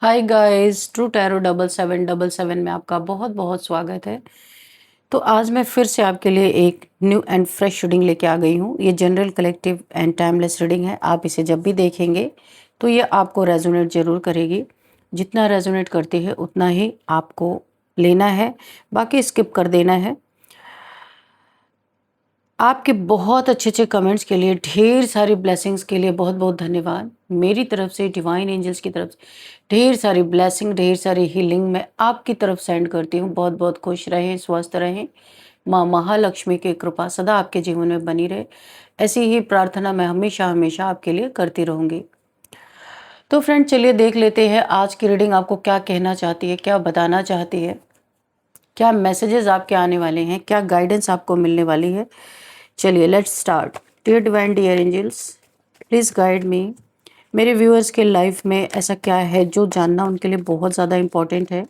Hi guys, true tarot 7777 में आपका बहुत बहुत स्वागत है। तो आज मैं फिर से आपके लिए एक न्यू एंड फ्रेश रीडिंग लेके आ गई हूँ। ये general collective and timeless reading है। आप इसे जब भी देखेंगे तो ये आपको रेजोनेट ज़रूर करेगी। जितना रेजोनेट करती है उतना ही आपको लेना है, बाकी स्किप कर देना है। आपके बहुत अच्छे अच्छे कमेंट्स के लिए, ढेर सारी ब्लेसिंग्स के लिए बहुत बहुत धन्यवाद। मेरी तरफ से, डिवाइन एंजल्स की तरफ से ढेर सारी ब्लेसिंग, ढेर सारी हीलिंग मैं आपकी तरफ सेंड करती हूँ। बहुत बहुत खुश रहें, स्वस्थ रहें। माँ महालक्ष्मी की कृपा सदा आपके जीवन में बनी रहे, ऐसी ही प्रार्थना मैं हमेशा हमेशा आपके लिए करती रहूँगी। तो फ्रेंड, चलिए देख लेते हैं आज की रीडिंग आपको क्या कहना चाहती है, क्या बताना चाहती है, क्या मैसेजेस आपके आने वाले हैं, क्या गाइडेंस आपको मिलने वाली है। चलिए let's start. Dear divine, dear angels, please guide me. मेरे व्यूअर्स के लाइफ में ऐसा क्या है जो जानना उनके लिए बहुत ज़्यादा इम्पोर्टेंट है।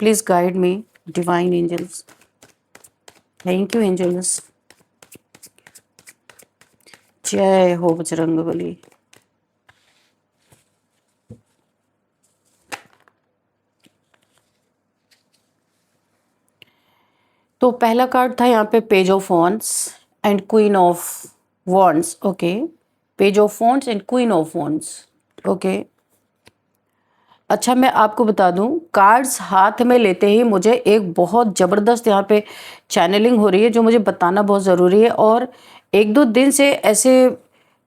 Please guide me divine angels. Thank you angels. जय हो बजरंगबली। तो पहला कार्ड था यहाँ पे page of wands and queen of wands. Okay, page of wands and queen of wands. Okay, अच्छा मैं आपको बता दूं, कार्ड्स हाथ में लेते ही मुझे एक बहुत ज़बरदस्त यहाँ पे चैनलिंग हो रही है जो मुझे बताना बहुत ज़रूरी है। और एक दो दिन से ऐसे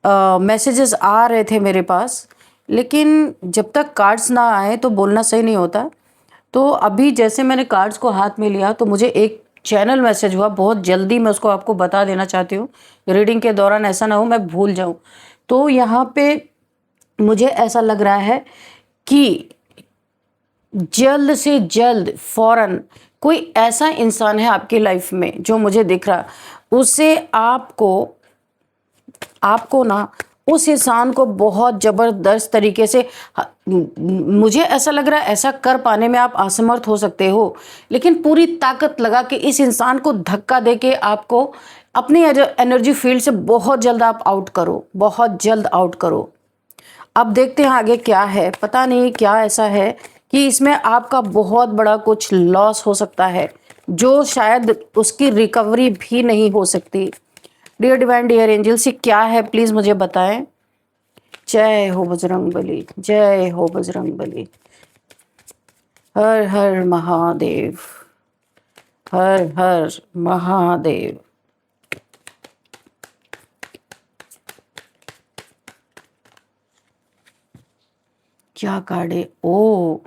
मैसेजेस आ रहे थे मेरे पास, लेकिन जब तक कार्ड्स ना आए तो बोलना सही नहीं होता। तो अभी जैसे मैंने कार्ड्स को हाथ में लिया तो मुझे एक चैनल मैसेज हुआ, बहुत जल्दी मैं उसको आपको बता देना चाहती हूँ। रीडिंग के दौरान ऐसा ना हो मैं भूल जाऊँ। तो यहाँ पे मुझे ऐसा लग रहा है कि जल्द से जल्द फौरन कोई ऐसा इंसान है आपकी लाइफ में जो मुझे दिख रहा, उसे आपको आपको ना उस इंसान को बहुत ज़बरदस्त तरीके से मुझे ऐसा लग रहा है ऐसा कर पाने में आप असमर्थ हो सकते हो, लेकिन पूरी ताकत लगा के इस इंसान को धक्का दे के आपको अपनी एनर्जी फील्ड से बहुत जल्द आप आउट करो, बहुत जल्द आउट करो। अब देखते हैं आगे क्या है। पता नहीं क्या ऐसा है कि इसमें आपका बहुत बड़ा कुछ लॉस हो सकता है जो शायद उसकी रिकवरी भी नहीं हो सकती। डियर डिवाइन, डियर एंजल, से क्या है प्लीज मुझे बताएं। जय हो बजरंगबली, जय हो बजरंगबली। हर हर महादेव, हर हर महादेव। क्या कार्ड है? ओ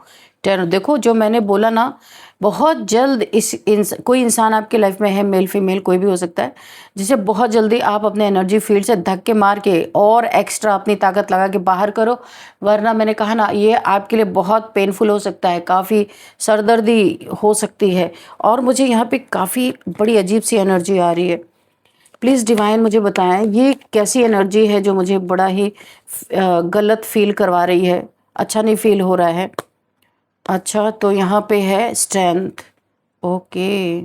टेन। देखो, जो मैंने बोला ना, बहुत जल्द कोई इंसान आपके लाइफ में है, मेल फीमेल कोई भी हो सकता है, जिसे बहुत जल्दी आप अपने एनर्जी फील्ड से धक्के मार के और एक्स्ट्रा अपनी ताकत लगा के बाहर करो। वरना मैंने कहा ना, ये आपके लिए बहुत पेनफुल हो सकता है, काफ़ी सरदर्दी हो सकती है। और मुझे यहाँ पे काफ़ी बड़ी अजीब सी एनर्जी आ रही है। प्लीज़ डिवाइन मुझे बताएं ये कैसी एनर्जी है जो मुझे बड़ा ही गलत फील करवा रही है, अच्छा नहीं फील हो रहा है। अच्छा, तो यहाँ पे है स्ट्रेंथ। ओके।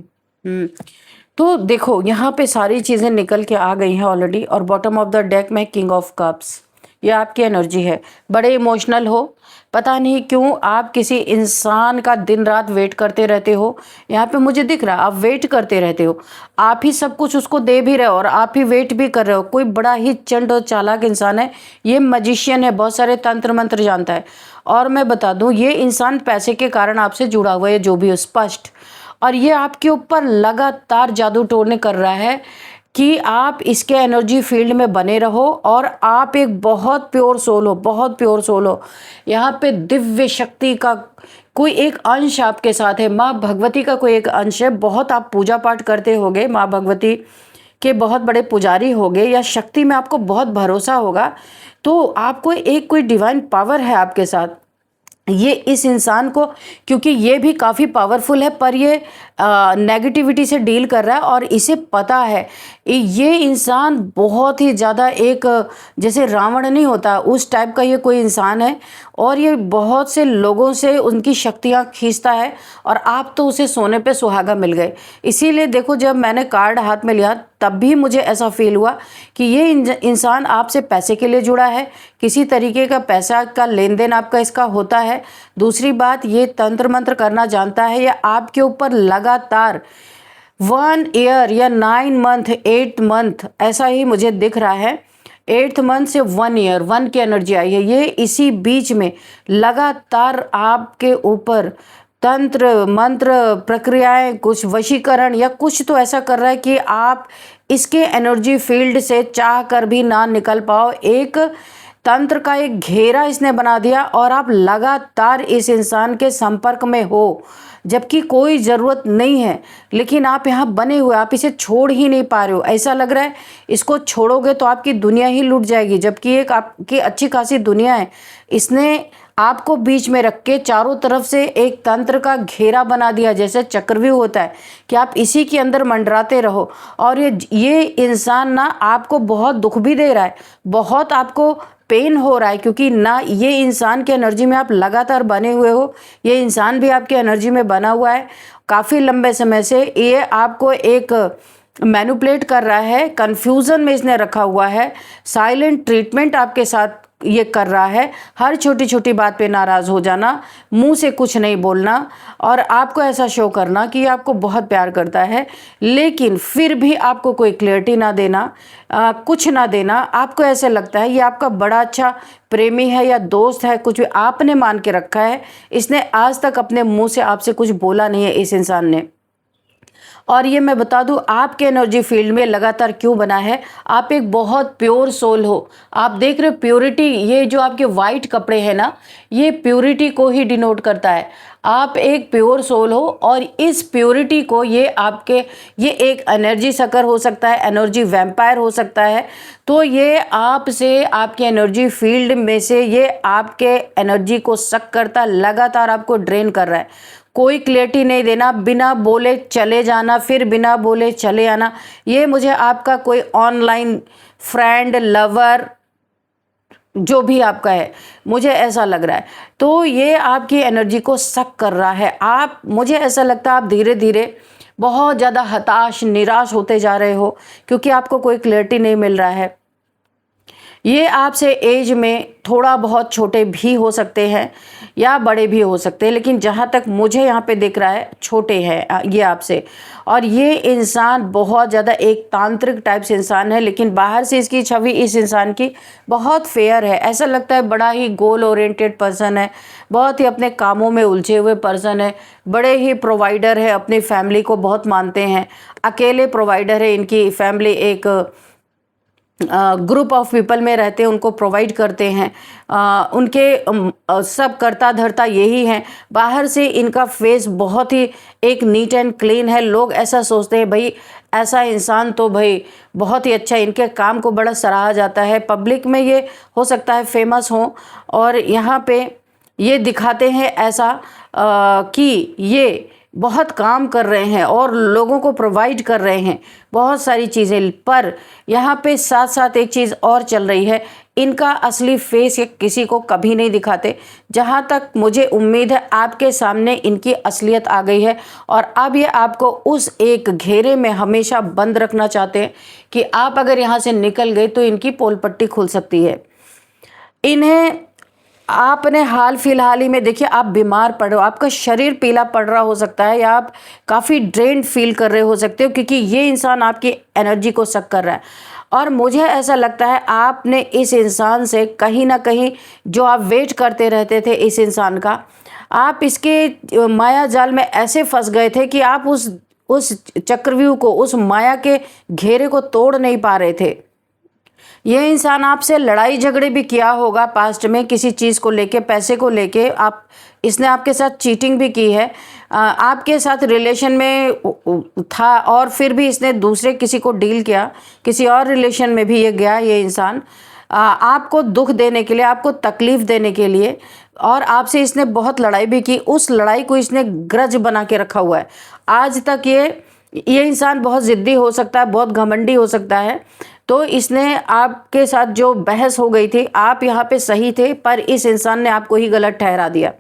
तो देखो, यहाँ पे सारी चीज़ें निकल के आ गई हैं ऑलरेडी। और बॉटम ऑफ द डेक में किंग ऑफ कप्स। ये आपकी एनर्जी है, बड़े इमोशनल हो। पता नहीं क्यों आप किसी इंसान का दिन रात वेट करते रहते हो। यहाँ पे मुझे दिख रहा है आप वेट करते रहते हो, आप ही सब कुछ उसको दे भी रहे हो और आप ही वेट भी कर रहे हो। कोई बड़ा ही चंड और चालाक इंसान है, ये मजिशियन है, बहुत सारे तंत्र मंत्र जानता है। और मैं बता दूं, ये इंसान पैसे के कारण आपसे जुड़ा हुआ है, जो भी हो स्पष्ट। और ये आपके ऊपर लगातार जादू टोने कर रहा है कि आप इसके एनर्जी फील्ड में बने रहो। और आप एक बहुत प्योर सोल हो, बहुत प्योर सोल हो। यहाँ पे दिव्य शक्ति का कोई एक अंश आपके साथ है, माँ भगवती का कोई एक अंश है। बहुत आप पूजा पाठ करते होगे, माँ भगवती के बहुत बड़े पुजारी होगे, या शक्ति में आपको बहुत भरोसा होगा। तो आपको एक कोई डिवाइन पावर है आपके साथ। ये इस इंसान को, क्योंकि ये भी काफ़ी पावरफुल है, पर ये नेगेटिविटी से डील कर रहा है और इसे पता है ये इंसान बहुत ही ज़्यादा एक जैसे रावण नहीं होता उस टाइप का ये कोई इंसान है और ये बहुत से लोगों से उनकी शक्तियाँ खींचता है और आप तो उसे सोने पे सुहागा मिल गए। इसीलिए देखो जब मैंने कार्ड हाथ में लिया तब भी मुझे ऐसा फील हुआ कि ये इंसान आपसे पैसे के लिए जुड़ा है, किसी तरीके का पैसा का लेन देन आपका इसका होता है। दूसरी बात ये तंत्र मंत्र करना जानता है या आपके ऊपर लगातार 1 ईयर या 9 मंथ 8 मंथ ऐसा ही मुझे दिख रहा है। 8th मंथ से 1 ईयर 1 की एनर्जी आई है। ये इसी बीच में लगातार आपके ऊपर तंत्र मंत्र प्रक्रियाएं कुछ वशीकरण या कुछ तो ऐसा कर रहा है कि आप इसके एनर्जी फील्ड से चाह कर भी ना निकल पाओ। एक तंत्र का एक घेरा इसने बना दिया और आप लगातार इस इंसान के संपर्क में हो जबकि कोई ज़रूरत नहीं है, लेकिन आप यहाँ बने हुए, आप इसे छोड़ ही नहीं पा रहे हो। ऐसा लग रहा है इसको छोड़ोगे तो आपकी दुनिया ही लूट जाएगी, जबकि एक आपकी अच्छी खासी दुनिया है। इसने आपको बीच में रख के चारों तरफ से एक तंत्र का घेरा बना दिया, जैसे चक्रव्यूह होता है कि आप इसी के अंदर मंडराते रहो। और ये इंसान ना आपको बहुत दुख भी दे रहा है, बहुत आपको पेन हो रहा है, क्योंकि ना ये इंसान की एनर्जी में आप लगातार बने हुए हो, ये इंसान भी आपकी एनर्जी में बना हुआ है काफ़ी लंबे समय से। ये आपको एक मैनिपुलेट कर रहा है, कंफ्यूजन में इसने रखा हुआ है, साइलेंट ट्रीटमेंट आपके साथ ये कर रहा है। हर छोटी छोटी बात पे नाराज़ हो जाना, मुंह से कुछ नहीं बोलना और आपको ऐसा शो करना कि ये आपको बहुत प्यार करता है, लेकिन फिर भी आपको कोई क्लियरिटी ना देना, कुछ ना देना। आपको ऐसे लगता है ये आपका बड़ा अच्छा प्रेमी है या दोस्त है, कुछ भी आपने मान के रखा है। इसने आज तक अपने मुंह से आपसे कुछ बोला नहीं है इस इंसान ने। और ये मैं बता दूं आपके एनर्जी फील्ड में लगातार क्यों बना है, आप एक बहुत प्योर सोल हो। आप देख रहे हो प्योरिटी, ये जो आपके वाइट कपड़े हैं ना, ये प्योरिटी को ही डिनोट करता है। आप एक प्योर सोल हो और इस प्योरिटी को ये एक एनर्जी सकर हो सकता है, एनर्जी वैम्पायर हो सकता है। तो ये आपसे आपके एनर्जी फील्ड में से ये आपके एनर्जी को सक करता, लगातार आपको ड्रेन कर रहा है। कोई क्लियरिटी नहीं देना, बिना बोले चले जाना, फिर बिना बोले चले आना। ये मुझे आपका कोई ऑनलाइन फ्रेंड, लवर, जो भी आपका है, मुझे ऐसा लग रहा है। तो ये आपकी एनर्जी को सक कर रहा है। मुझे ऐसा लगता है आप धीरे धीरे बहुत ज़्यादा हताश, निराश होते जा रहे हो क्योंकि आपको कोई क्लियरिटी नहीं मिल रहा है। ये आपसे एज में थोड़ा बहुत छोटे भी हो सकते हैं या बड़े भी हो सकते हैं, लेकिन जहाँ तक मुझे यहाँ पे दिख रहा है छोटे हैं ये आपसे। और ये इंसान बहुत ज़्यादा एक तांत्रिक टाइप से इंसान है, लेकिन बाहर से इसकी छवि इस इंसान की बहुत फेयर है। ऐसा लगता है बड़ा ही गोल ओरिएंटेड पर्सन है, बहुत ही अपने कामों में उलझे हुए पर्सन है, बड़े ही प्रोवाइडर है, अपनी फैमिली को बहुत मानते हैं, अकेले प्रोवाइडर है। इनकी फैमिली एक ग्रुप ऑफ पीपल में रहते हैं, उनको प्रोवाइड करते हैं। उनके सब करता धरता यही है। बाहर से इनका फेस बहुत ही एक नीट एंड क्लीन है। लोग ऐसा सोचते हैं भाई ऐसा इंसान तो भाई बहुत ही अच्छा, इनके काम को बड़ा सराहा जाता है। पब्लिक में ये हो सकता है फेमस हो और यहाँ पे ये दिखाते हैं ऐसा कि ये बहुत काम कर रहे हैं और लोगों को प्रोवाइड कर रहे हैं बहुत सारी चीज़ें। पर यहाँ पे साथ साथ एक चीज़ और चल रही है, इनका असली फेस ये किसी को कभी नहीं दिखाते। जहाँ तक मुझे उम्मीद है आपके सामने इनकी असलियत आ गई है और अब ये आपको उस एक घेरे में हमेशा बंद रखना चाहते हैं कि आप अगर यहाँ से निकल गए तो इनकी पोल पट्टी खुल सकती है। इन्हें आपने हाल फिलहाल ही में देखिए आप बीमार पड़ रहे हो, आपका शरीर पीला पड़ रहा हो सकता है या आप काफ़ी ड्रेन फील कर रहे हो सकते हो, क्योंकि ये इंसान आपकी एनर्जी को सक कर रहा है। और मुझे ऐसा लगता है आपने इस इंसान से कहीं ना कहीं जो आप वेट करते रहते थे इस इंसान का, आप इसके माया जाल में ऐसे फंस गए थे कि आप उस चक्रव्यूह को, उस माया के घेरे को तोड़ नहीं पा रहे थे। ये इंसान आपसे लड़ाई झगड़े भी किया होगा पास्ट में किसी चीज़ को लेके, पैसे को लेके। इसने आपके साथ चीटिंग भी की है, आपके साथ रिलेशन में था और फिर भी इसने दूसरे किसी को डील किया, किसी और रिलेशन में भी ये गया ये इंसान। आपको दुख देने के लिए, आपको तकलीफ देने के लिए, और आपसे इसने बहुत लड़ाई भी की। उस लड़ाई को इसने ग्रज बना के रखा हुआ है आज तक। ये इंसान बहुत ज़िद्दी हो सकता है, बहुत घमंडी हो सकता है। तो इसने आपके साथ जो बहस हो गई थी, आप यहाँ पे सही थे पर इस इंसान ने आपको ही गलत ठहरा दिया।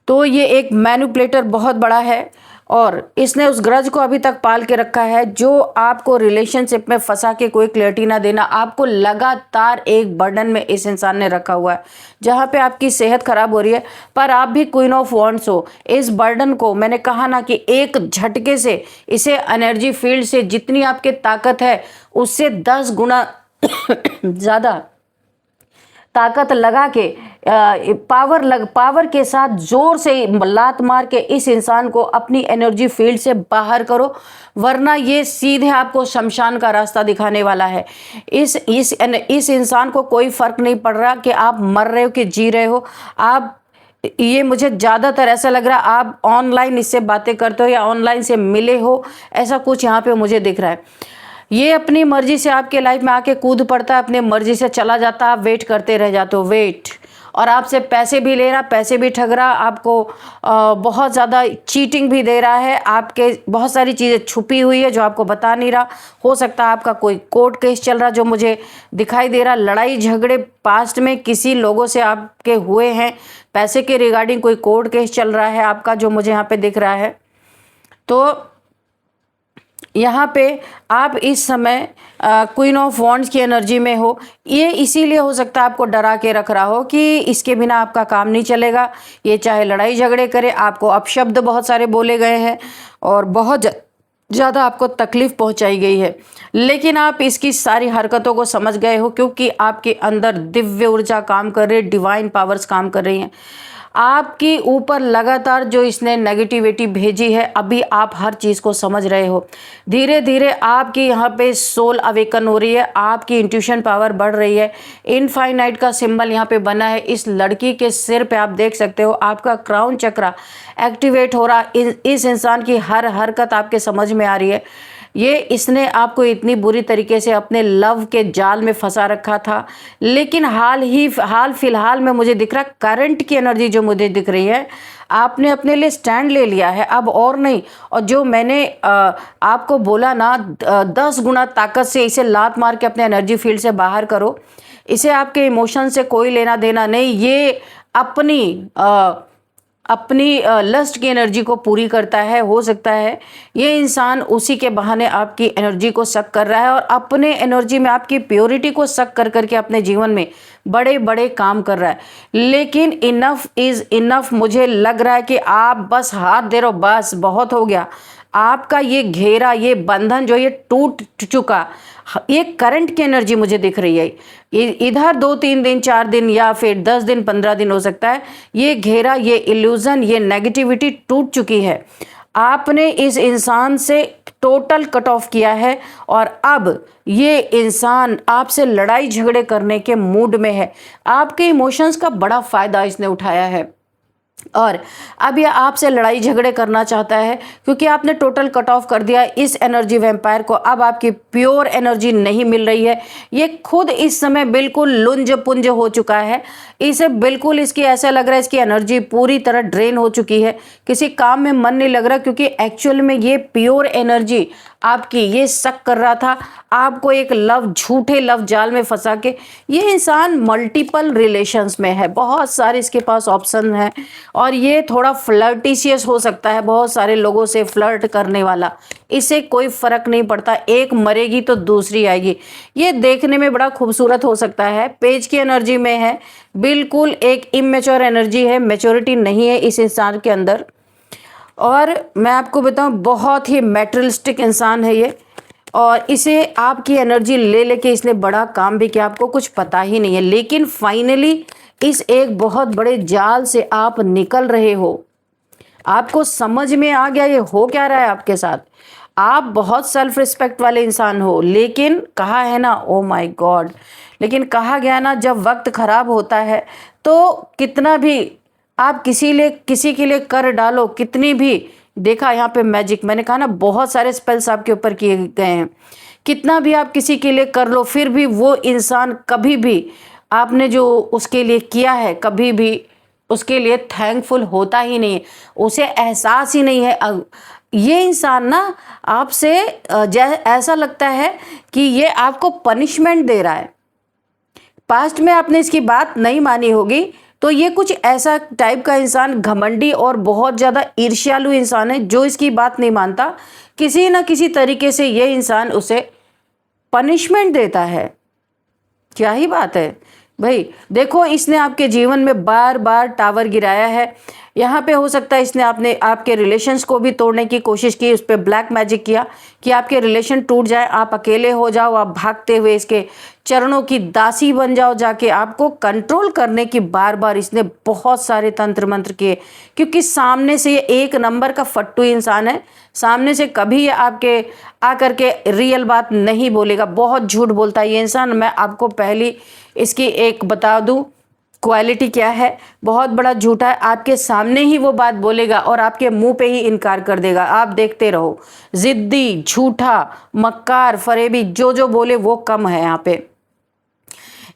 तो ये एक मैनिपुलेटर बहुत बड़ा है और इसने उस ग्रज को अभी तक पाल के रखा है, जो आपको रिलेशनशिप में फंसा के कोई क्लैरिटी ना देना, आपको लगातार एक बर्डन में इस इंसान ने रखा हुआ है, जहाँ पे आपकी सेहत खराब हो रही है पर आप भी क्वीन ऑफ वॉन्ड्स हो। इस बर्डन को मैंने कहा ना कि एक झटके से, इसे एनर्जी फील्ड से जितनी आपके ताकत है उससे 10 गुना ज़्यादा ताकत लगा के पावर के साथ जोर से लात मार के इस इंसान को अपनी एनर्जी फील्ड से बाहर करो, वरना ये सीधे आपको शमशान का रास्ता दिखाने वाला है। इस इंसान को कोई फर्क नहीं पड़ रहा कि आप मर रहे हो कि जी रहे हो। आप, ये मुझे ज़्यादातर ऐसा लग रहा है आप ऑनलाइन इससे बातें करते हो या ऑनलाइन से मिले हो, ऐसा कुछ यहाँ पे मुझे दिख रहा है। ये अपनी मर्जी से आपके लाइफ में आके कूद पड़ता है, अपनी मर्जी से चला जाता है, आप वेट करते रह जाते हो, वेट। और आपसे पैसे भी ले रहा, पैसे भी ठग रहा, आपको बहुत ज़्यादा चीटिंग भी दे रहा है, आपके बहुत सारी चीज़ें छुपी हुई है जो आपको बता नहीं रहा। हो सकता है आपका कोई कोर्ट केस चल रहा जो मुझे दिखाई दे रहा, लड़ाई झगड़े पास्ट में किसी लोगों से आपके हुए हैं, पैसे के रिगार्डिंग कोई कोर्ट केस चल रहा है आपका, जो मुझे यहाँ पे दिख रहा है। तो यहाँ पे आप इस समय क्वीन ऑफ वॉन्ड्स की एनर्जी में हो। ये इसीलिए हो सकता है आपको डरा के रख रहा हो कि इसके बिना आपका काम नहीं चलेगा। ये चाहे लड़ाई झगड़े करे, आपको अपशब्द बहुत सारे बोले गए हैं और बहुत ज़्यादा आपको तकलीफ़ पहुंचाई गई है, लेकिन आप इसकी सारी हरकतों को समझ गए हो क्योंकि आपके अंदर दिव्य ऊर्जा काम कर रही है, डिवाइन पावर्स काम कर रही हैं आपके ऊपर। लगातार जो इसने नेगेटिविटी भेजी है, अभी आप हर चीज़ को समझ रहे हो। धीरे धीरे आपकी यहाँ पे सोल अवेकन हो रही है, आपकी इंट्यूशन पावर बढ़ रही है। इनफाइनाइट का सिंबल यहाँ पे बना है। इस लड़की के सिर पे आप देख सकते हो आपका क्राउन चक्रा एक्टिवेट हो रहा। इस इंसान की हर हरकत आपके समझ में आ रही है। ये इसने आपको इतनी बुरी तरीके से अपने लव के जाल में फंसा रखा था, लेकिन हाल फिलहाल में मुझे दिख रहा करंट की एनर्जी जो मुझे दिख रही है, आपने अपने लिए स्टैंड ले लिया है अब और नहीं। और जो मैंने आपको बोला ना 10 गुना ताकत से इसे लात मार के अपने एनर्जी फील्ड से बाहर करो। इसे आपके इमोशन से कोई लेना देना नहीं। ये अपनी लस्ट की एनर्जी को पूरी करता है। हो सकता है ये इंसान उसी के बहाने आपकी एनर्जी को सक कर रहा है और अपने एनर्जी में आपकी प्योरिटी को सक कर करके अपने जीवन में बड़े बड़े काम कर रहा है। लेकिन इनफ इज़ इनफ। मुझे लग रहा है कि आप बस हाथ दे रहे हो, बस बहुत हो गया। आपका ये घेरा, ये बंधन जो ये टूट चुका, ये करंट की एनर्जी मुझे दिख रही है। इधर 2-3 दिन, 4 दिन या फिर 10 दिन, 15 दिन हो सकता है। ये घेरा, ये इल्यूजन, ये नेगेटिविटी टूट चुकी है। आपने इस इंसान से टोटल कट ऑफ किया है और अब ये इंसान आपसे लड़ाई झगड़े करने के मूड में है। आपके इमोशंस का बड़ा फ़ायदा इसने उठाया है और अब ये आपसे लड़ाई झगड़े करना चाहता है क्योंकि आपने टोटल कट ऑफ कर दिया इस एनर्जी वैम्पायर को। अब आपकी प्योर एनर्जी नहीं मिल रही है। ये खुद इस समय बिल्कुल लुंज पुंज हो चुका है। इसे बिल्कुल इसकी ऐसा लग रहा है इसकी एनर्जी पूरी तरह ड्रेन हो चुकी है। किसी काम में मन नहीं लग रहा क्योंकि एक्चुअल में ये प्योर एनर्जी आपकी ये शक कर रहा था आपको एक झूठे लव जाल में फंसा के। ये इंसान मल्टीपल रिलेशंस में है, बहुत सारे इसके पास ऑप्शन हैं और ये थोड़ा फ्लर्टिशियस हो सकता है, बहुत सारे लोगों से फ्लर्ट करने वाला। इसे कोई फर्क नहीं पड़ता, एक मरेगी तो दूसरी आएगी। ये देखने में बड़ा खूबसूरत हो सकता है, पेज की एनर्जी में है, बिल्कुल एक इमेच्योर एनर्जी है, मैच्योरिटी नहीं है इस इंसान के अंदर। और मैं आपको बताऊं बहुत ही मैटेरियलिस्टिक इंसान है ये और इसे आपकी एनर्जी ले लेके इसने बड़ा काम भी किया, आपको कुछ पता ही नहीं है। लेकिन फाइनली इस एक बहुत बड़े जाल से आप निकल रहे हो, आपको समझ में आ गया ये हो क्या रहा है आपके साथ। आप बहुत सेल्फ रिस्पेक्ट वाले इंसान हो, लेकिन कहा है ना, ओ माय गॉड, लेकिन कहा गया ना जब वक्त खराब होता है तो कितना भी आप किसी के लिए कर डालो, कितनी भी, देखा यहाँ पे मैजिक, मैंने कहा ना बहुत सारे स्पेल्स आपके ऊपर किए गए हैं, कितना भी आप किसी के लिए कर लो, फिर भी वो इंसान कभी भी आपने जो उसके लिए किया है कभी भी उसके लिए थैंकफुल होता ही नहीं है, उसे एहसास ही नहीं है। ये इंसान ना आपसे ऐसा लगता है कि ये आपको पनिशमेंट दे रहा है। पास्ट में आपने इसकी बात नहीं मानी होगी, तो ये कुछ ऐसा टाइप का इंसान, घमंडी और बहुत ज़्यादा ईर्ष्यालु इंसान है जो इसकी बात नहीं मानता। किसी ना किसी तरीके से ये इंसान उसे पनिशमेंट देता है। क्या ही बात है भाई। देखो, इसने आपके जीवन में बार बार टावर गिराया है। यहाँ पे हो सकता है इसने आपके रिलेशंस को भी तोड़ने की कोशिश की, उस पर ब्लैक मैजिक किया कि आपके रिलेशन टूट जाए, आप अकेले हो जाओ, आप भागते हुए इसके चरणों की दासी बन जाओ जाके। आपको कंट्रोल करने की बार बार इसने बहुत सारे तंत्र मंत्र किए, क्योंकि सामने से ये एक नंबर का फट्टू इंसान है। सामने से कभी ये आपके आकर के रियल बात नहीं बोलेगा, बहुत झूठ बोलता है ये इंसान। मैं आपको पहली इसकी एक बता दूं क्वालिटी क्या है, बहुत बड़ा झूठा है। आपके सामने ही वो बात बोलेगा और आपके मुंह पे ही इनकार कर देगा। आप देखते रहो, जिद्दी, झूठा, मक्कार, फरेबी, जो जो बोले वो कम है। यहाँ पे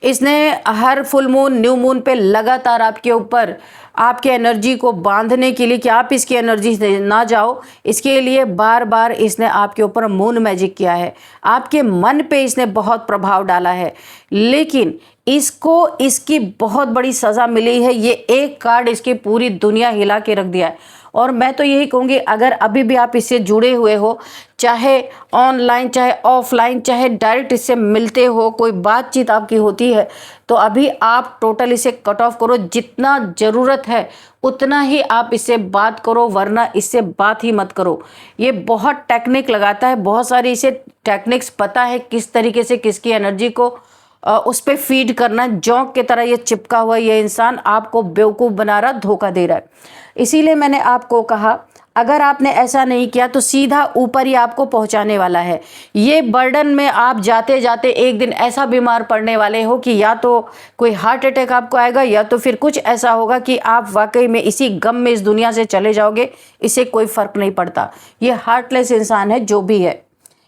इसने हर फुल मून, न्यू मून पे लगातार आपके ऊपर आपके एनर्जी को बांधने के लिए कि आप इसकी एनर्जी से ना जाओ, इसके लिए बार बार इसने आपके ऊपर मून मैजिक किया है। आपके मन पे इसने बहुत प्रभाव डाला है, लेकिन इसको इसकी बहुत बड़ी सज़ा मिली है। ये एक कार्ड इसकी पूरी दुनिया हिला के रख दिया है। और मैं तो यही कहूँगी, अगर अभी भी आप इससे जुड़े हुए हो, चाहे ऑनलाइन चाहे ऑफलाइन, चाहे डायरेक्ट इससे मिलते हो, कोई बातचीत आपकी होती है, तो अभी आप टोटल इसे कट ऑफ करो। जितना ज़रूरत है उतना ही आप इससे बात करो, वरना इससे बात ही मत करो। ये बहुत टेक्निक लगाता है, बहुत सारी इसे टेक्निक्स पता है किस तरीके से किसकी एनर्जी को उस पर फीड करना। जौंक की तरह ये चिपका हुआ ये इंसान आपको बेवकूफ़ बना रहा, धोखा दे रहा है। इसीलिए मैंने आपको कहा, अगर आपने ऐसा नहीं किया तो सीधा ऊपर ही आपको पहुंचाने वाला है। ये बर्डन में आप जाते जाते एक दिन ऐसा बीमार पड़ने वाले हो कि या तो कोई हार्ट अटैक आपको आएगा, या तो फिर कुछ ऐसा होगा कि आप वाकई में इसी गम में इस दुनिया से चले जाओगे। इसे कोई फ़र्क नहीं पड़ता। ये हार्टलेस इंसान है जो भी है।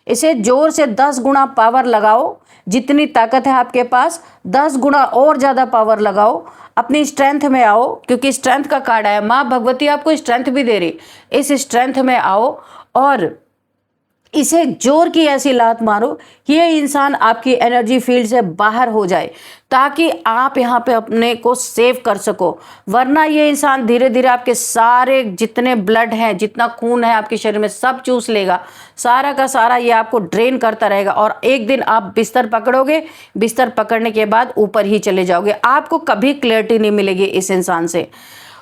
इसे जोर से 10 गुना पावर लगाओ, जितनी ताकत है आपके पास 10 गुना और ज़्यादा पावर लगाओ, अपनी स्ट्रेंथ में आओ, क्योंकि स्ट्रेंथ का कार्ड आया। माँ भगवती आपको स्ट्रेंथ भी दे रही। इस स्ट्रेंथ में आओ और इसे जोर की ऐसी लात मारो कि ये इंसान आपकी एनर्जी फील्ड से बाहर हो जाए, ताकि आप यहाँ पे अपने को सेव कर सको। वरना ये इंसान धीरे धीरे आपके सारे जितने ब्लड हैं, जितना खून है आपके शरीर में, सब चूस लेगा। सारा का सारा ये आपको ड्रेन करता रहेगा और एक दिन आप बिस्तर पकड़ोगे। बिस्तर पकड़ने के बाद ऊपर ही चले जाओगे। आपको कभी क्लैरिटी नहीं मिलेगी इस इंसान से।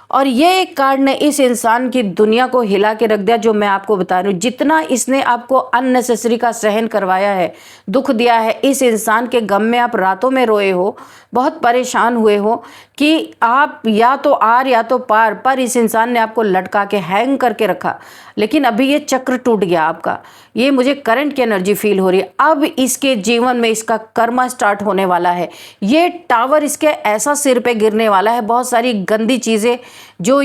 और ये एक कार्ड ने इस इंसान की दुनिया को हिला के रख दिया, जो मैं आपको बता रही हूँ। जितना इसने आपको अननेसेसरी का सहन करवाया है, दुख दिया है, इस इंसान के गम में आप रातों में रोए हो, बहुत परेशान हुए हो कि आप या तो आर या तो पार, पर इस इंसान ने आपको लटका के हैंग करके रखा। लेकिन अभी ये चक्र टूट गया आपका। ये मुझे करंट की एनर्जी फील हो रही है। अब इसके जीवन में इसका कर्मा स्टार्ट होने वाला है। ये टावर इसके ऐसा सिर पे गिरने वाला है, बहुत सारी गंदी चीज़ें जो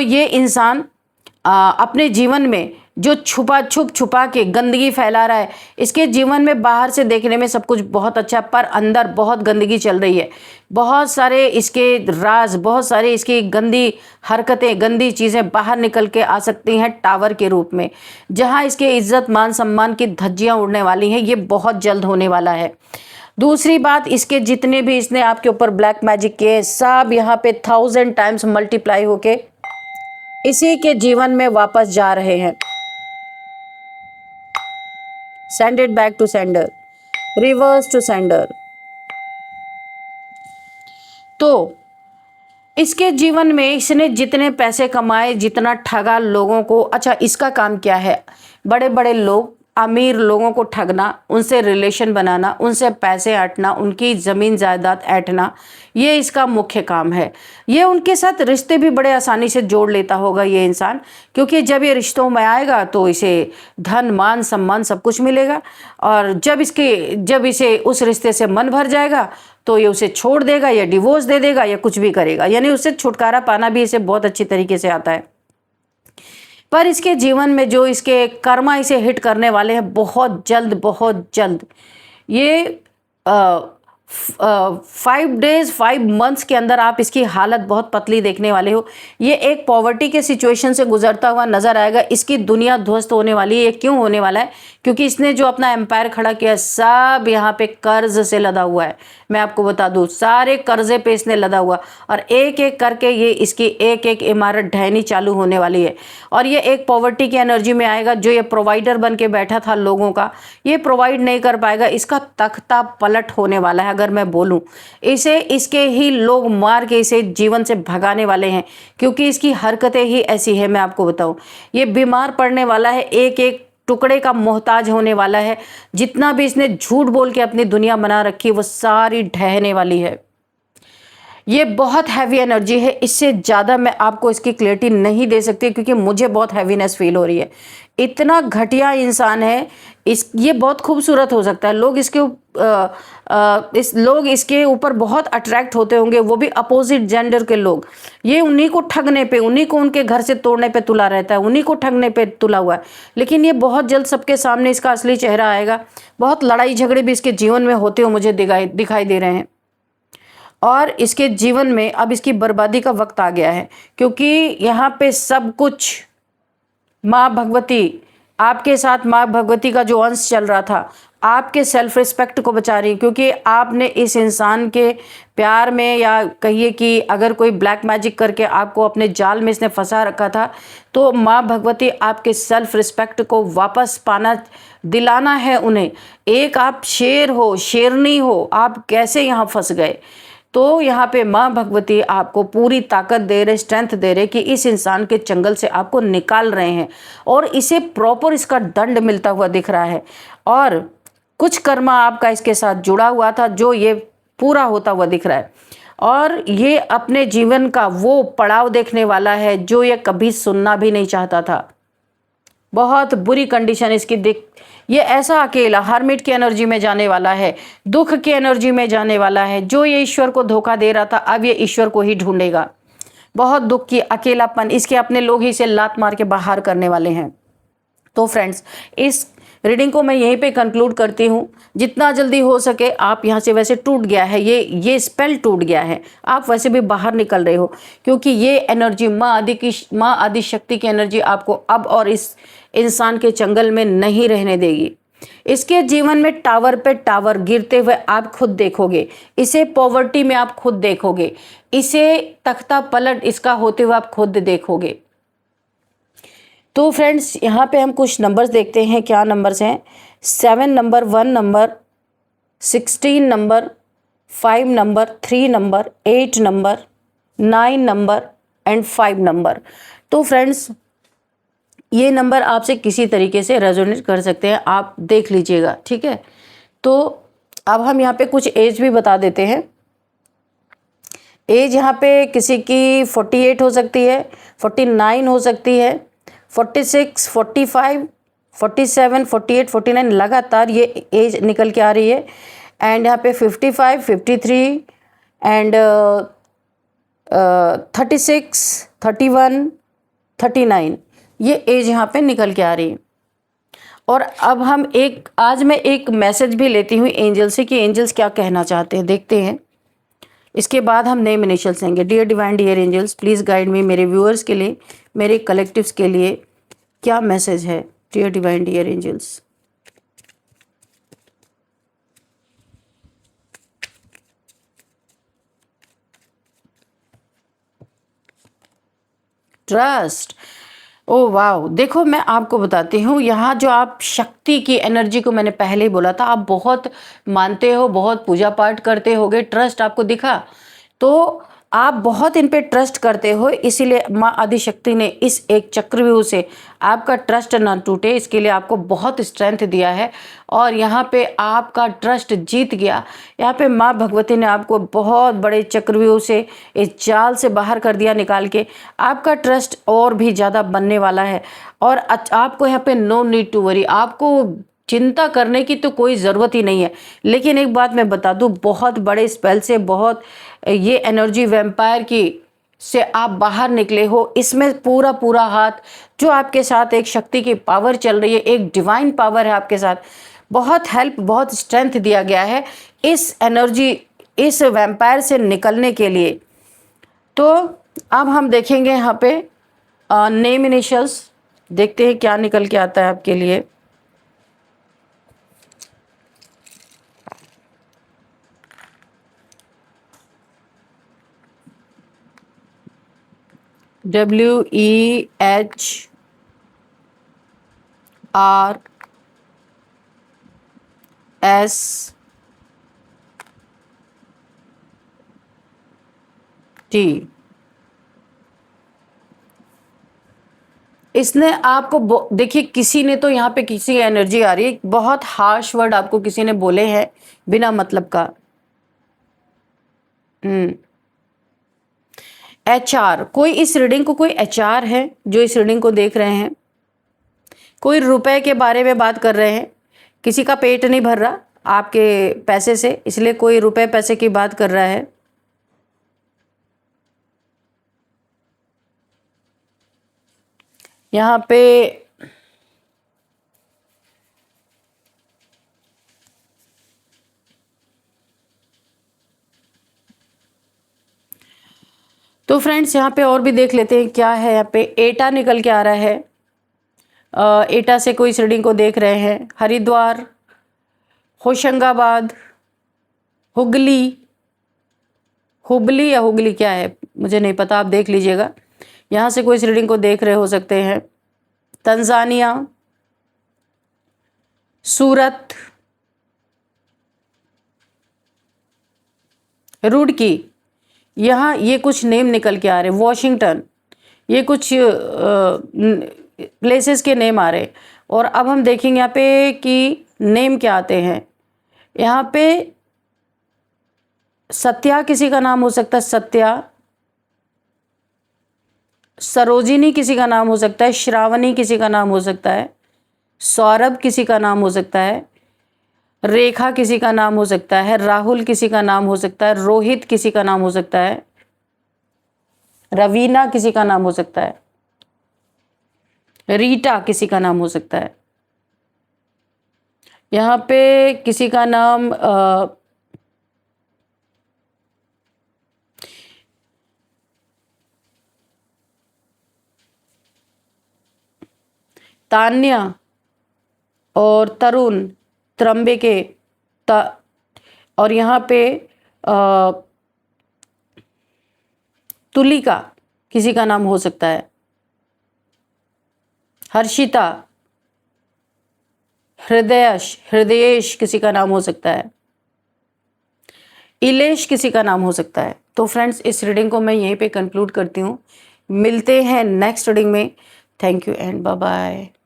ये इंसान अपने जीवन में जो छुपा के गंदगी फैला रहा है, इसके जीवन में बाहर से देखने में सब कुछ बहुत अच्छा, पर अंदर बहुत गंदगी चल रही है। बहुत सारे इसके राज, बहुत सारे इसकी गंदी हरकतें, गंदी चीज़ें बाहर निकल के आ सकती हैं टावर के रूप में, जहां इसके इज्जत मान सम्मान की धज्जियां उड़ने वाली हैं। ये बहुत जल्द होने वाला है। दूसरी बात, इसके जितने भी इसने आपके ऊपर ब्लैक मैजिक किए, सब यहाँ पे 1000 टाइम्स मल्टीप्लाई होके इसी के जीवन में वापस जा रहे हैं। Send it back to sender, reverse to sender. तो इसके जीवन में इसने जितने पैसे कमाए, जितना ठगा लोगों को, अच्छा इसका काम क्या है? बड़े बड़े लोग, अमीर लोगों को ठगना, उनसे रिलेशन बनाना, उनसे पैसे ऐंठना, उनकी ज़मीन जायदाद ऐंठना, ये इसका मुख्य काम है। ये उनके साथ रिश्ते भी बड़े आसानी से जोड़ लेता होगा ये इंसान, क्योंकि जब ये रिश्तों में आएगा तो इसे धन मान सम्मान सब कुछ मिलेगा, और जब इसे उस रिश्ते से मन भर जाएगा तो ये उसे छोड़ देगा या डिवोर्स दे देगा या कुछ भी करेगा। यानी उससे छुटकारा पाना भी इसे बहुत अच्छी तरीके से आता है। पर इसके जीवन में जो इसके कर्मा इसे हिट करने वाले हैं बहुत जल्द, बहुत जल्द। ये 5 डेज 5 मंथ्स के अंदर आप इसकी हालत बहुत पतली देखने वाले हो। ये एक पॉवर्टी के सिचुएशन से गुजरता हुआ नजर आएगा। इसकी दुनिया ध्वस्त होने वाली है। ये क्यों होने वाला है? क्योंकि इसने जो अपना एम्पायर खड़ा किया सब यहाँ पे कर्ज से लदा हुआ है। मैं आपको बता दूं, सारे कर्जे पे इसने लदा हुआ, और एक एक करके ये इसकी एक एक इमारत ढहनी चालू होने वाली है। और ये एक पॉवर्टी की एनर्जी में आएगा। जो ये प्रोवाइडर बन के बैठा था लोगों का, ये प्रोवाइड नहीं कर पाएगा। इसका तख्ता पलट होने वाला है। अगर मैं बोलूं, इसे इसके ही लोग मार के इसे जीवन से भगाने वाले हैं, क्योंकि इसकी हरकतें ही ऐसी है। मैं आपको बताऊं, ये बीमार पड़ने वाला है, एक एक टुकड़े का मोहताज होने वाला है। जितना भी इसने झूठ बोल के अपनी दुनिया बना रखी है वो सारी ढहने वाली है। ये बहुत हैवी एनर्जी है। इससे ज़्यादा मैं आपको इसकी क्लैरिटी नहीं दे सकती, क्योंकि मुझे बहुत हैवीनेस फील हो रही है। इतना घटिया इंसान है। ये बहुत खूबसूरत हो सकता है। लोग इसके ऊपर बहुत अट्रैक्ट होते होंगे, वो भी अपोजिट जेंडर के लोग। ये उन्हीं को ठगने पे, उन्हीं को उनके घर से तोड़ने पे तुला रहता है, उन्हीं को ठगने पे तुला हुआ है। लेकिन ये बहुत जल्द सबके सामने इसका असली चेहरा आएगा। बहुत लड़ाई झगड़े भी इसके जीवन में होते हुए मुझे दिखाई दे रहे हैं। और इसके जीवन में अब इसकी बर्बादी का वक्त आ गया है, क्योंकि यहाँ पे सब कुछ माँ भगवती आपके साथ, माँ भगवती का जो अंश चल रहा था, आपके सेल्फ रिस्पेक्ट को बचा रही, क्योंकि आपने इस इंसान के प्यार में, या कहिए कि अगर कोई ब्लैक मैजिक करके आपको अपने जाल में इसने फंसा रखा था, तो माँ भगवती आपके सेल्फ रिस्पेक्ट को वापस दिलाना है उन्हें। एक आप शेर हो, शेरनी हो, आप कैसे यहाँ फंस गए? तो यहाँ पे माँ भगवती आपको पूरी ताकत दे रहे, स्ट्रेंथ दे रहे कि इस इंसान के चंगल से आपको निकाल रहे हैं, और इसे प्रॉपर इसका दंड मिलता हुआ दिख रहा है। और कुछ कर्मा आपका इसके साथ जुड़ा हुआ था जो ये पूरा होता हुआ दिख रहा है, और ये अपने जीवन का वो पड़ाव देखने वाला है जो ये कभी सुनना भी नहीं चाहता था। बहुत बुरी कंडीशन इसकी ये ऐसा अकेला हर्मिट की एनर्जी में जाने वाला है, दुख की एनर्जी में जाने वाला है। जो ये ईश्वर को धोखा दे रहा था, अब ये ईश्वर को ही ढूंढेगा। बहुत दुख की, अकेलापन, इसके अपने लोग ही इसे लात मार के बाहर करने वाले हैं। तो फ्रेंड्स, इस रीडिंग को मैं यहीं पे कंक्लूड करती हूँ। जितना जल्दी हो सके आप यहाँ से, वैसे टूट गया है ये स्पेल टूट गया है, आप वैसे भी बाहर निकल रहे हो, क्योंकि ये एनर्जी माँ आदि शक्ति की एनर्जी आपको अब और इस इंसान के चंगल में नहीं रहने देगी। इसके जीवन में टावर पे टावर गिरते हुए आप खुद देखोगे, इसे पॉवर्टी में आप खुद देखोगे, इसे तख्ता पलट इसका होते हुए आप खुद देखोगे। तो फ्रेंड्स, यहाँ पे हम कुछ नंबर्स देखते हैं। क्या नंबर्स हैं? 7 number, 1 number, 16 number, 5 number, 3 number, 8 number, 9 number and 5 number. तो फ्रेंड्स, ये नंबर आपसे किसी तरीके से रेजोनेट कर सकते हैं, आप देख लीजिएगा, ठीक है। तो अब हम यहाँ पे कुछ एज भी बता देते हैं। एज यहाँ पे किसी की 48 हो सकती है, 49 हो सकती है, 46, 45, 47, 48, 49 लगातार ये एज निकल के आ रही है। एंड यहाँ पे 55, 53 एंड 36, 31, 39 ये एज यहाँ पे निकल के आ रही है। और अब हम आज मैं एक मैसेज भी लेती हूँ एंजल से कि एंजल्स क्या कहना चाहते हैं, देखते हैं। इसके बाद हम नेम इनिशियल्स लेंगे। Dear divine dear angels, please guide me. मेरे व्यूअर्स के लिए, मेरे कलेक्टिव्स के लिए क्या मैसेज है? Dear divine dear angels. Trust. ओ वाह, देखो मैं आपको बताती हूँ, यहाँ जो आप शक्ति की एनर्जी को मैंने पहले ही बोला था, आप बहुत मानते हो, बहुत पूजा पाठ करते होगे, ट्रस्ट आपको दिखा, तो आप बहुत इन पे ट्रस्ट करते हो। इसीलिए माँ आदिशक्ति ने इस एक चक्रव्यूह से आपका ट्रस्ट ना टूटे, इसके लिए आपको बहुत स्ट्रेंथ दिया है, और यहाँ पे आपका ट्रस्ट जीत गया। यहाँ पे माँ भगवती ने आपको बहुत बड़े चक्रव्यूह से, इस जाल से बाहर कर दिया निकाल के। आपका ट्रस्ट और भी ज़्यादा बनने वाला है, और आपको यहाँ पे नो नीड टू वरी, आपको चिंता करने की तो कोई ज़रूरत ही नहीं है। लेकिन एक बात मैं बता दूं, बहुत बड़े स्पेल से, बहुत ये एनर्जी वैम्पायर की से आप बाहर निकले हो, इसमें पूरा पूरा हाथ जो आपके साथ एक शक्ति की पावर चल रही है, एक डिवाइन पावर है आपके साथ, बहुत हेल्प, बहुत स्ट्रेंथ दिया गया है इस एनर्जी, इस वैम्पायर से निकलने के लिए। तो अब हम देखेंगे यहाँ पे नेम इनिशियल्स, देखते हैं क्या निकल के आता है आपके लिए। WEHRST। इसने आपको देखिए, किसी ने तो यहाँ पे किसी एनर्जी आ रही है, बहुत हार्श वर्ड आपको किसी ने बोले हैं बिना मतलब का। HR, कोई इस रीडिंग को, कोई HR है जो इस रीडिंग को देख रहे हैं, कोई रुपए के बारे में बात कर रहे हैं, किसी का पेट नहीं भर रहा आपके पैसे से, इसलिए कोई रुपए पैसे की बात कर रहा है। यहाँ पे तो फ्रेंड्स यहाँ पे और भी देख लेते हैं क्या है। यहाँ पे एटा निकल के आ रहा है। एटा से कोई इस रीडिंग को देख रहे हैं, हरिद्वार, होशंगाबाद, हुगली, हुबली या हुगली क्या है मुझे नहीं पता, आप देख लीजिएगा। यहाँ से कोई इस रीडिंग को देख रहे हो सकते हैं, तंजानिया, सूरत, रुड़की, यहाँ ये कुछ नेम निकल के आ रहे हैं, वॉशिंगटन, ये कुछ प्लेसेस के नेम आ रहे हैं। और अब हम देखेंगे यहाँ पे कि नेम क्या आते हैं। यहाँ पे सत्या किसी का नाम हो सकता है, सत्या, सरोजिनी किसी का नाम हो सकता है, श्रावणी किसी का नाम हो सकता है, सौरभ किसी का नाम हो सकता है, रेखा किसी का नाम हो सकता है, राहुल किसी का नाम हो सकता है, रोहित किसी का नाम हो सकता है, रवीना किसी का नाम हो सकता है, रीटा किसी का नाम हो सकता है। यहाँ पे किसी का नाम तान्या और तरुण, त्रंबके, और यहाँ पे तुलिका किसी का नाम हो सकता है, हर्षिता, हृदयेश किसी का नाम हो सकता है, इलेश किसी का नाम हो सकता है। तो फ्रेंड्स, इस रीडिंग को मैं यहीं पे कंक्लूड करती हूँ। मिलते हैं नेक्स्ट रीडिंग में। Thank you and bye bye.